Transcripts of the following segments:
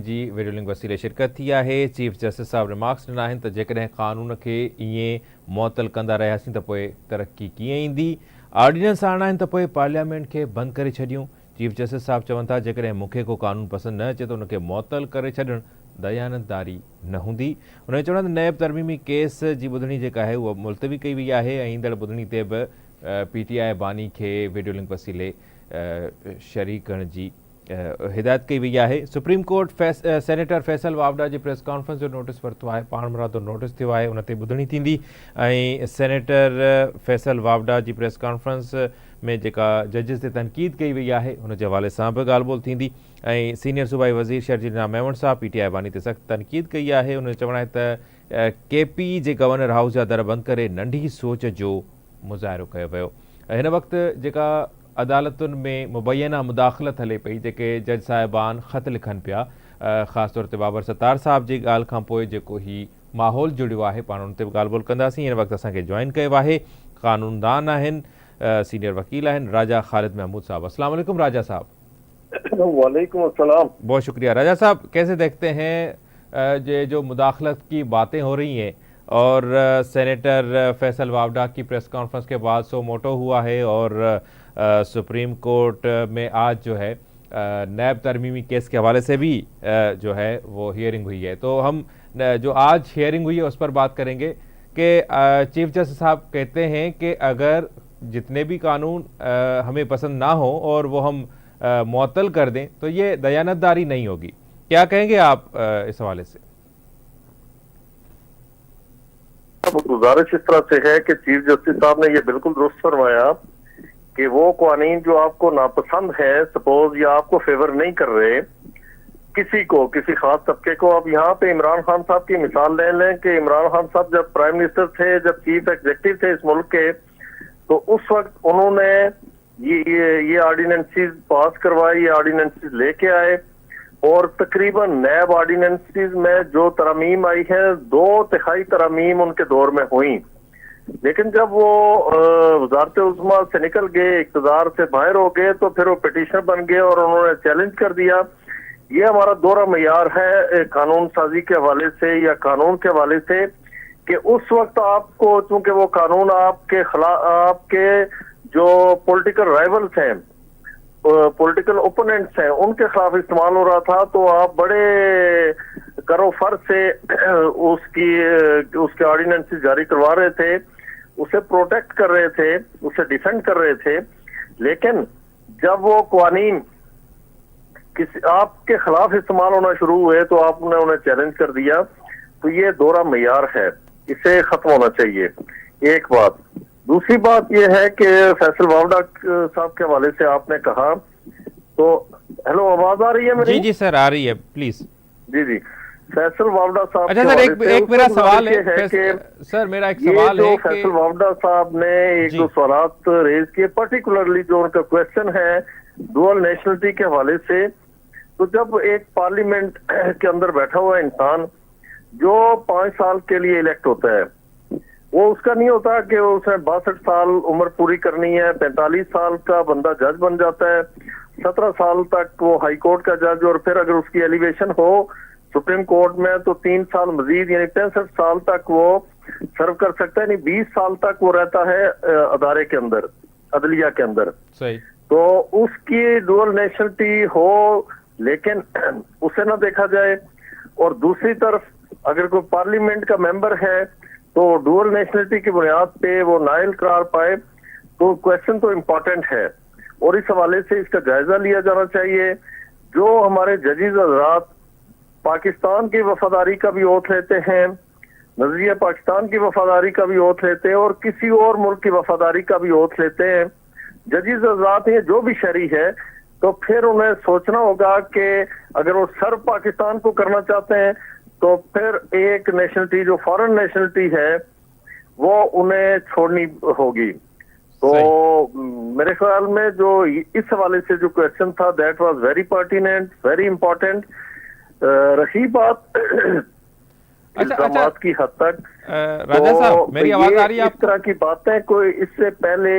जी video link वसीले शिरकत थी है। चीफ जस्टिस साहब रिमार्क्स ॾिना आहिनि त जेकॾहिं कानून खे ईअं मुअतल कंदा रहियासीं त पोइ तरक्की कीअं ईंदी। ऑर्डिनेंस आणिना आहिनि त पोइ पार्लियामेंट खे बंदि करे छॾियूं। चीफ जस्टिस साहब चवनि था जेकॾहिं मूंखे को कानून पसंदि न अचे त उनखे मुअतल करे छॾणु दयानतदारी न हूंदी। उन्हनि चवण त नैब तरमीमी केस जी ॿुधणी जेका आहे उहा मुलतवी कई वई आहे ऐं ईंदड़ ॿुधणी ते बि PTI बानी खे वीडियो लिंक वसीले शरीक करण जी हिदायत कई वई है। Supreme court senator Faisal Vawda ji press conference जो नोटिस वरितो है। पाण मुरादो नोटिस थियो है, उन ते ॿुधणी थींदी। Senator Faisal Vawda ji press conference में जेका जजिस ते तनक़ीद कई वई है उन जे हवाले सां बि ॻाल्हि ॿोल थींदी। सीनियर सूबाई वज़ीर शर्जील मेमन साहब PTI बानी ते सख़्त तनक़ीद कई है। उन चवण है त KP जे गवर्नर हाउस जा दर बंद करे नंढी सोच जो मुज़ाहिरो कयो वियो। हिन वक़्तु जेका अदालतुनि में मुबैना मुदाख़लत हले पई, जेके जज साहिबान ख़त लिखनि पिया, ख़ासि तौर ते बाबर सत्तार साहब जी ॻाल्हि खां पोइ जेको ही माहौल जुड़ियो आहे, पाण उन ते बि ॻाल्हि ॿोल कंदासीं। हिन वक़्तु असांखे जॉइन कयो आहे क़ानूनदान आहिनि, सीनियर वकील आहिनि, राजा ख़ालिद महमूद साहब। अस्सलाम वालेकुम राजा साहब। वालेकुम अस्सलाम। बहुत शुक्रिया राजा साहब। कैसे देखते हैं जो मुदाखलत की बातें हो रही हैं और सेनेटर फैसल वावडा की प्रेस कॉन्फ्रेंस के बाद सो मोटो हुआ है और सुप्रीम कोर्ट में आज जो है नैब तरमीमी केस के हवाले से भी जो है वो हियरिंग हुई है। तो हम जो आज हियरिंग हुई है उस पर बात करेंगे कि चीफ जस्टिस साहब कहते हैं कि अगर जितने भी कानून हमें पसंद ना हो और वो हम मुअत्तल कर दें तो ये दयानतदारी नहीं होगी। क्या कहेंगे आप इस हवाले से? गुजारिश इस तरह से है कि चीफ जस्टिस साहब ने ये बिल्कुल दुरुस्त फरमाया कि वो कानून जो आपको नापसंद है, सपोज या आपको फेवर नहीं कर रहे किसी खास तबके को, अब यहाँ पे इमरान खान साहब की मिसाल ले लें कि इमरान खान साहब जब प्राइम मिनिस्टर थे, जब चीफ एग्जीक्यूटिव थे इस मुल्क के, तो उस वक्त उन्होंने ये ऑर्डिनेंसेस पास करवाए, ये ऑर्डिनेंसेस लेके आए और तकरीबन नैब ऑर्डिनेंसेस में जो तरमीम आई है 2/3 तरमीम उनके दौर में हुई। लेकिन जब वो वजारत उस्मा से निकल गए, इक़्तिदार से बाहर हो गए, तो फिर वो पिटिशनर बन गए और उन्होंने चैलेंज कर दिया। ये हमारा दोहरा मयार है कानून साजी के हवाले से या कानून के हवाले से कि उस वक्त आपको, चूंकि वो कानून आपके जो पॉलिटिकल राइवल्स हैं, पॉलिटिकल ओपोनेंट्स हैं, उनके खिलाफ इस्तेमाल हो रहा था, तो आप बड़े करो फर्ज से उसके ऑर्डिनेंसेस जारी करवा रहे थे, उसे प्रोटेक्ट कर रहे थे, उसे डिफेंड कर रहे थे। लेकिन जब वो कानून किसी आपके खिलाफ इस्तेमाल होना शुरू हुए तो आपने उन्हें चैलेंज कर दिया। तो ये दोहरा मयार है, इसे खत्म होना चाहिए। एक बात। दूसरी बात यह है कि फैसल वावडा साहब के हवाले से आपने कहा, तो हेलो आवाज आ रही है मेरी? जी जी सर आ रही है, प्लीज। जी जी। फैसल वावडा साहब, अच्छा सर, एक मेरा सवाल है सर, मेरा एक सवाल है कि फैसल वावडा साहब ने एक दो सवाल रेज किए, पर्टिकुलरली जो उनका क्वेश्चन है डुअल नेशनलिटी के हवाले से। तो जब एक पार्लियामेंट के अंदर बैठा हुआ इंसान जो 5 साल के लिए इलेक्ट होता है, वो उसका नहीं होता कि उसने 62 साल उम्र पूरी करनी है, 45 साल का बंदा जज बन जाता है, 17 साल तक वो हाई कोर्ट का जज, और फिर अगर उसकी एलिवेशन हो सुप्रीम कोर्ट में तो 3 साल मजीद, यानी 65 साल तक वो सर्व कर सकता है। नहीं, 20 साल तक वो रहता है अदारे के अंदर, अदलिया के अंदर। सही। तो उसकी डुअल नेशनलिटी हो, लेकिन उसे ना देखा जाए। और दूसरी तरफ अगर कोई पार्लियामेंट का मेंबर है तो डुअल नेशनलिटी की बुनियाद पे वो नाइल करार पाए, तो क्वेश्चन तो इम्पोर्टेंट है और इस हवाले से इसका जायजा लिया जाना चाहिए। जो हमारे जजेस हज़रात पाकिस्तान की वफादारी का भी ओथ लेते हैं, नजरिया पाकिस्तान की वफादारी का भी ओथ लेते हैं और किसी और मुल्क की वफादारी का भी ओथ लेते हैं, जजेस हज़रात हैं जो भी शहरी है, तो फिर उन्हें सोचना होगा कि अगर वो सर्व पाकिस्तान को करना चाहते हैं तो फिर एक नेशनलिटी जो फॉरेन नेशनलिटी है वो उन्हें छोड़नी होगी। तो मेरे ख्याल में जो इस हवाले से जो क्वेश्चन था, that was very pertinent, very important. रही बात इल्जामात की हद तक, राजा साहब मेरी आवाज आ रही है? इस तरह की बातें कोई इससे पहले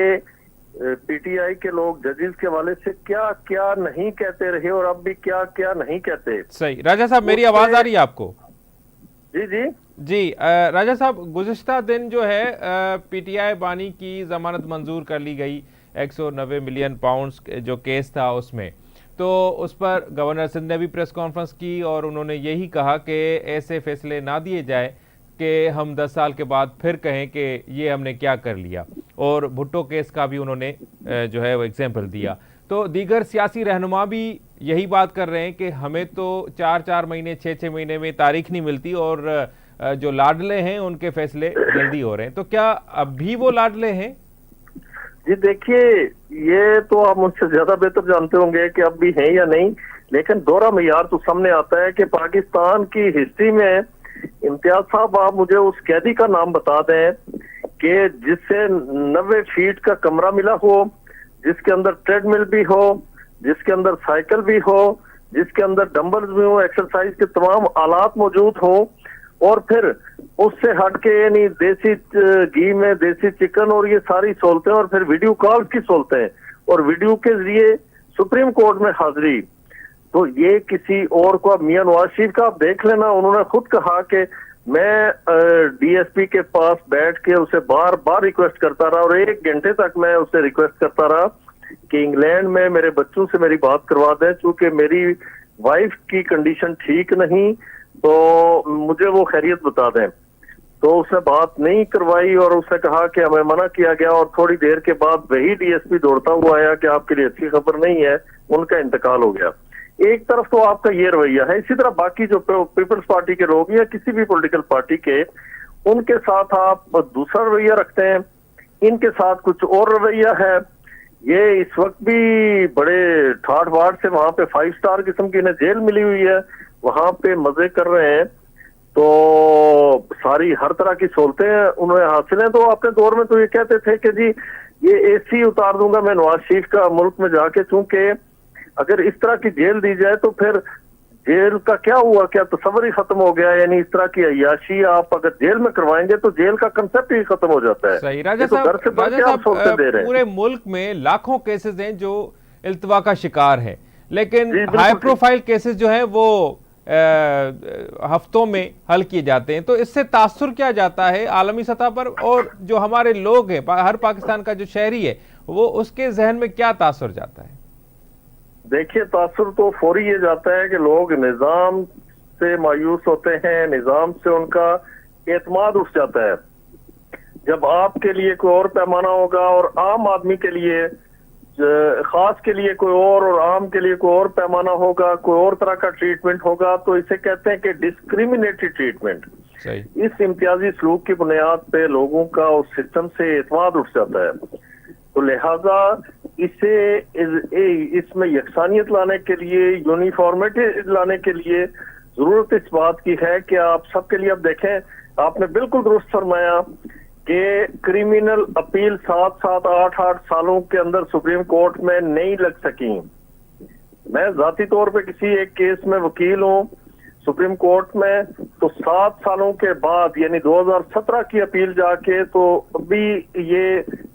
पीटीआई के लोग जजेस के हवाले से क्या क्या नहीं कहते रहे और अब भी क्या क्या नहीं कहते। सही। राजा साहब, मेरी आवाज आ रही है आपको? जी जी जी। राजा साहब, गुज़िश्ता दिन जो है पीटीआई बानी की जमानत मंजूर कर ली गई 190 मिलियन पाउंड्स जो केस था उसमें, तो उस पर गवर्नर सिंध ने भी प्रेस कॉन्फ्रेंस की और उन्होंने यही कहा कि ऐसे फैसले ना दिए जाए कि हम 10 साल के बाद फिर कहें कि ये हमने क्या कर लिया। और भुट्टो केस का भी उन्होंने जो है वो एग्जाम्पल दिया। तो दीगर सियासी रहनुमा भी यही बात कर रहे हैं कि हमें तो 4-4 महीने 6-6 महीने में तारीख नहीं मिलती और जो लाडले हैं उनके फैसले जल्दी हो रहे हैं। तो क्या अब भी वो लाडले हैं? जी, देखिए, ये तो आप मुझसे ज्यादा बेहतर जानते होंगे कि अब भी हैं या नहीं, लेकिन दोहरा मेयार तो सामने आता है कि पाकिस्तान की हिस्ट्री में, इम्तियाज साहब आप मुझे उस कैदी का नाम बता दें कि जिससे 90 फीट का कमरा मिला हो, जिसके अंदर ट्रेडमिल भी हो, जिसके अंदर साइकिल भी हो, जिसके अंदर डंबल्स भी हो, एक्सरसाइज के तमाम आलात मौजूद हो, और फिर उससे हटके यानी देसी घी में देसी चिकन और ये सारी सहूलतें, और फिर वीडियो कॉल की सहूलतें, और वीडियो के जरिए सुप्रीम कोर्ट में हाजिरी। तो ये किसी और को, मियां नवाज शरीफ का आप देख लेना, उन्होंने खुद कहा कि मैं डीएसपी के पास बैठ के उसे बार बार रिक्वेस्ट करता रहा और 1 घंटे तक मैं उसे रिक्वेस्ट करता रहा कि इंग्लैंड में मेरे बच्चों से मेरी बात करवा दें, चूंकि मेरी वाइफ की कंडीशन ठीक नहीं, तो मुझे वो खैरियत बता दें। तो उसने बात नहीं करवाई और उसने कहा कि हमें मना किया गया, और थोड़ी देर के बाद वही डीएसपी दौड़ता हुआ आया कि आपके लिए अच्छी खबर नहीं है, उनका इंतकाल हो गया। एक तरफ तो आपका ये रवैया है, इसी तरह बाकी जो पीपल्स पार्टी के लोग या किसी भी पॉलिटिकल पार्टी के, उनके साथ आप दूसरा रवैया रखते हैं, इनके साथ कुछ और रवैया है। ये इस वक्त भी बड़े ठाठ बाट से वहां पे 5 स्टार किस्म की इन्हें जेल मिली हुई है, वहां पे मजे कर रहे हैं, तो सारी हर तरह की सहूलतें उन्हें हासिल हैं। तो अपने दौर में तो ये कहते थे कि जी ये एसी उतार दूंगा मैं नवाज शरीफ का मुल्क में जाके, चूंकि अगर इस तरह की जेल दी जाए तो फिर जेल का क्या हुआ, क्या तस्वर ही खत्म हो गया। यानी इस तरह की अय्याशी आप अगर जेल में करवाएंगे तो जेल का कंसेप्ट ही खत्म हो जाता है। सही। राजा साहब, पूरे मुल्क में लाखों केसेस हैं जो इल्तवा का शिकार है, लेकिन हाई प्रोफाइल केसेस जो है वो हफ्तों में हल किए जाते हैं। तो इससे तासुर क्या जाता है आलमी सतह पर, और जो हमारे लोग हैं, हर पाकिस्तान का जो शहरी है, वो उसके जहन में क्या तासुर जाता है? देखिए, तासुर तो फौरी ये जाता है कि लोग निजाम से मायूस होते हैं, निजाम से उनका एतमाद उठ जाता है। जब आपके लिए कोई और पैमाना होगा और आम आदमी के लिए, खास के लिए कोई और आम के लिए कोई और पैमाना होगा, कोई और तरह का ट्रीटमेंट होगा, तो इसे कहते हैं कि डिस्क्रिमिनेटरी ट्रीटमेंट। इस इम्तियाजी सलूक की बुनियाद पे लोगों का उस सिस्टम से एतमाद उठ जाता है। तो लिहाजा इसे इसमें यकसानियत लाने के लिए, यूनिफॉर्मिटी लाने के लिए जरूरत इस बात की है कि आप सबके लिए, अब देखें, आपने बिल्कुल दुरुस्त फरमाया कि क्रिमिनल अपील 7-7, 8-8 सालों के अंदर सुप्रीम कोर्ट में नहीं लग सकी। मैं जाती तौर पे किसी एक केस में वकील हूँ सुप्रीम कोर्ट में, तो 7 सालों के बाद यानी 2017 की अपील जाके तो अभी ये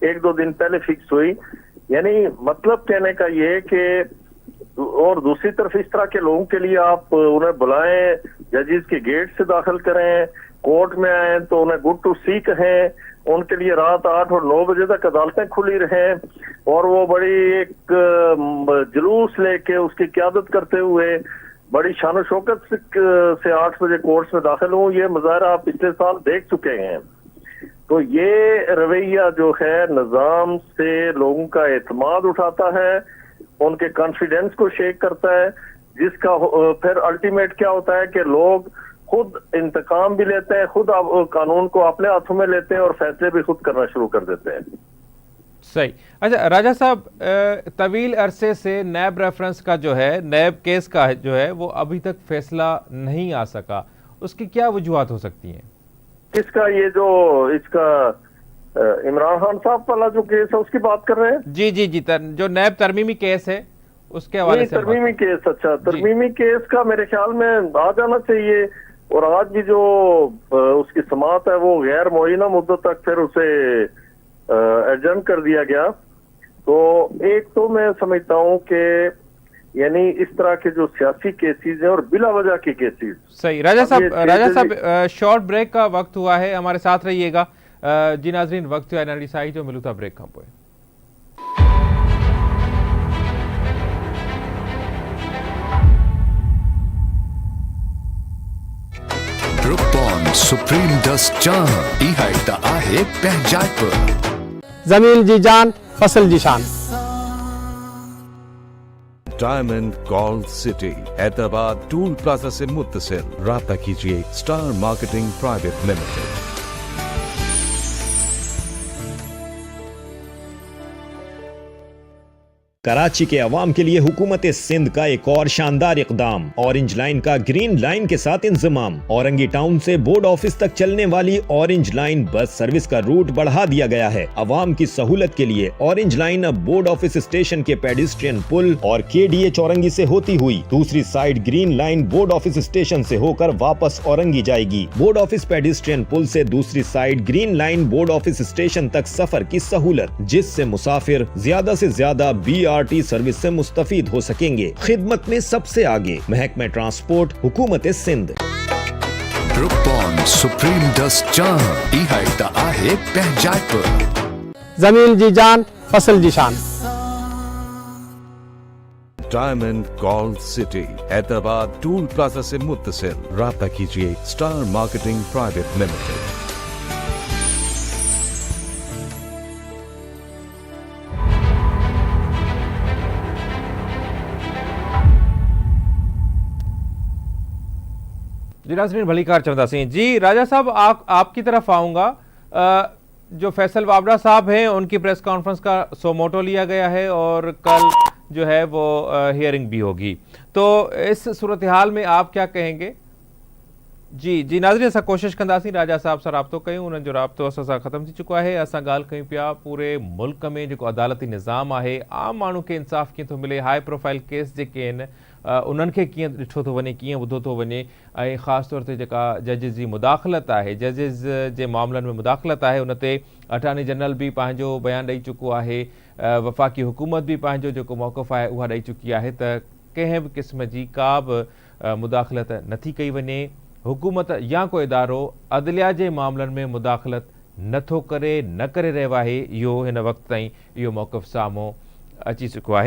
1-2 दिन पहले फिक्स हुई। यानी मतलब कहने का ये कि, और दूसरी तरफ इस तरह के लोगों के लिए आप उन्हें बुलाएं, जजेस के गेट से दाखिल करें, कोर्ट में आए तो उन्हें गुड टू सी कहें, उनके लिए रात 8 और 9 बजे तक अदालतें खुली रहें, और वो बड़ी एक जुलूस लेके उसकी क़यादत करते हुए बड़ी शान शौकत से 8 बजे कोर्ट्स में दाखिल हूँ। ये मुजाहरा आप पिछले साल देख चुके हैं। तो ये रवैया जो है निजाम से लोगों का एतमाद उठाता है, उनके कॉन्फिडेंस को शेक करता है, जिसका फिर अल्टीमेट क्या होता है कि लोग खुद इंतकाम भी लेते हैं, खुद कानून को अपने हाथों में लेते हैं और फैसले भी खुद करना शुरू कर देते हैं। सही। अच्छा राजा साहब, तवील अरसे से नैब रेफरेंस का जो है, नैब केस का जो है, वो अभी तक फैसला नहीं आ सका, उसकी क्या वजूहत हो सकती हैं? किसका? ये जो इसका इमरान खान साहब वाला जो केस है उसकी बात कर रहे हैं? जी जी जी, जो नैब तरमीमी केस है उसके हवाले से। तरमीमी केस, अच्छा, तरमीमी केस का मेरे ख्याल में आ जाना चाहिए, और आज भी जो उसकी समाअत है वो गैर मुअय्यना मुद्दत तक फिर उसे एडजर्न कर दिया गया। तो एक तो मैं समझता हूँ कि यानी इस तरह के जो सियासी केसेस हैं और बिला वजह के केसेस। सही। राजा साहब शॉर्ट ब्रेक का वक्त हुआ है, हमारे साथ रहिएगा। जी नाजरीन, वक्त हुआ एनआरडी साई जो मिलू था ब्रेक खां पोइ। रुपॉन सुप्रीम डस्ट चाह इहाइता आहे पंहिंजाइप। जमीन जी जान फसल जी शान। Diamond gold city Hyderabad toll plaza से मुत्तसिल। राब्ता कीजिए star marketing private limited. Karachi के अवाम के लिए हुकूमत सिंध का एक और शानदार इकदाम, ऑरेंज लाइन का ग्रीन लाइन के साथ इंजमाम। औरंगी टाउन से बोर्ड ऑफिस तक चलने वाली ऑरेंज लाइन बस सर्विस का रूट बढ़ा दिया गया है। अवाम की सहूलत के लिए ऑरेंज लाइन अब बोर्ड ऑफिस स्टेशन के पेडिस्ट्रियन पुल और KDH औरंगी से होती हुई दूसरी side green line board office station से होकर वापस औरंगी जाएगी। बोर्ड ऑफिस पेडिस्ट्रियन पुल से दूसरी side green line board office station तक सफर की सहूलत, जिससे मुसाफिर ज्यादा से ज्यादा BRT सर्विस से मुस्तफीद हो सकेंगे। खिदमत में सबसे आगे महकमा ट्रांसपोर्ट हुकूमत सिंध। रुपॉन सुप्रीम डस्ट चाह इहाइता आहे पंहिंजाइप। जमीन जी जान फसल जी शान। Diamond gold city Hyderabad toll plaza से मुत्तसिल। राब्ता कीजिए स्टार मार्केटिंग प्राइवेट लिमिटेड। जी नाज़रीन, भली कार चवंदा सिंह जी। राजा साहब, आपकी तरफ आऊँगा। जो फैसल वाबरा साहब हैं उनकी प्रेस कॉन्फ्रेंस का सोमोटो लिया गया है और कल जो है वो हियरिंग भी होगी, तो इस सूरत हाल में आप क्या कहेंगे? जी नाज़रीन, असां कोशिश कंदासीं राजा साहब सां राब्तो कयूं, उन्हनि जो राब्तो असां सां ख़तमु थी चुको आहे। असां ॻाल्हि कयूं पिया पूरे मुल्क में जेको अदालती निज़ाम आहे, आम माण्हू खे इंसाफ़ कीअं थो मिले, हाई प्रोफाइल केस जेके आहिनि उन्हनि खे कीअं ॾिठो थो वञे, कीअं ॿुधो थो वञे, ऐं ख़ासि तौर ते जेका जजिस जी मुदाख़लत आहे, जजिस जे मामलनि में मुदाख़लत आहे, उन ते अटॉर्नी जनरल बि पंहिंजो बयानु ॾेई चुको आहे, वफ़ाक़ी हुकूमत बि पंहिंजो जेको मौक़िफ़ आहे उहा ॾेई चुकी आहे त कंहिं बि क़िस्म जी का बि मुदाख़लत नथी कई वञे। हुकूमत या को इदारो अदलिया जे मामलनि में मुदाख़लत नथो करे, न करे रहियो आहे। इहो हिन वक़्त ताईं इहो मौक़िफ़ साम्हूं अची चुको आहे।